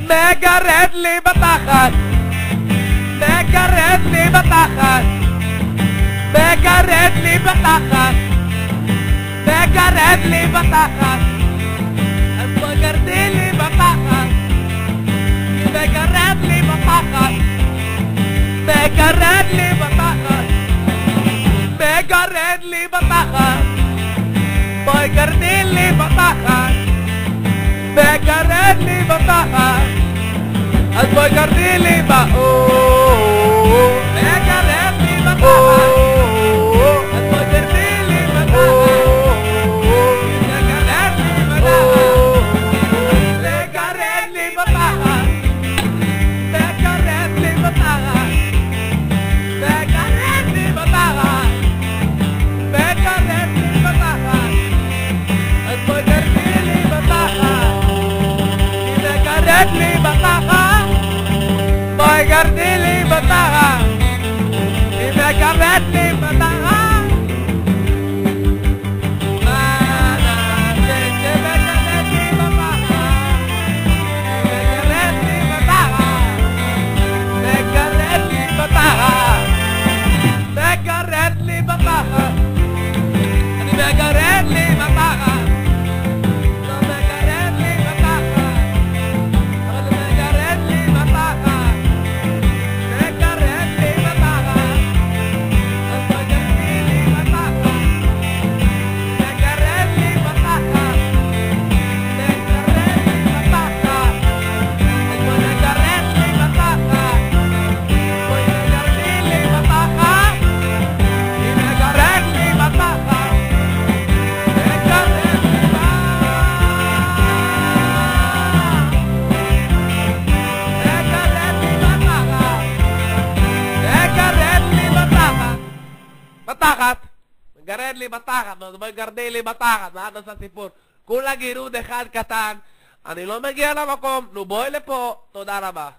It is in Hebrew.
מגרד לי בתחת, מגרד לי בתחת, מגרד לי בתחת, מגרד לי בתחת, אז מגרדי לי בתחת, מגרד לי בתחת, מגרד לי בתחת, מגרד לי בתחת, מגרדי לי בתחת, מגרד לי בתחת, אז בואי גרדי לי באור, מגרד לי בתחת, אז בואי גרדי לי בתחת, מגרד לי בתחת, מגרד לי בתחת, מגרד לי בתחת, מגרד לי בתחת, מגרד לי בתחת, אז בואי גרדי לי בתחת, מגרד לי בתחת, בואי גרדי לי בתחת, היא מגרד לי בתחת, מה נעשה שמגרד לי בתחת, מגרד לי בתחת, מגרד לי בתחת, מגרד לי בתחת, אני מגרד לי בתחת, לא מגרד לי בתחת, אבל מגרד לי בתחת, בתחת, מגרד לי בתחת, מגרדי לי בתחת, ועד עשה סיפור. כולה גירוד אחד קטן, אני לא מגיע למקום, נו בואי לפה, תודה רבה.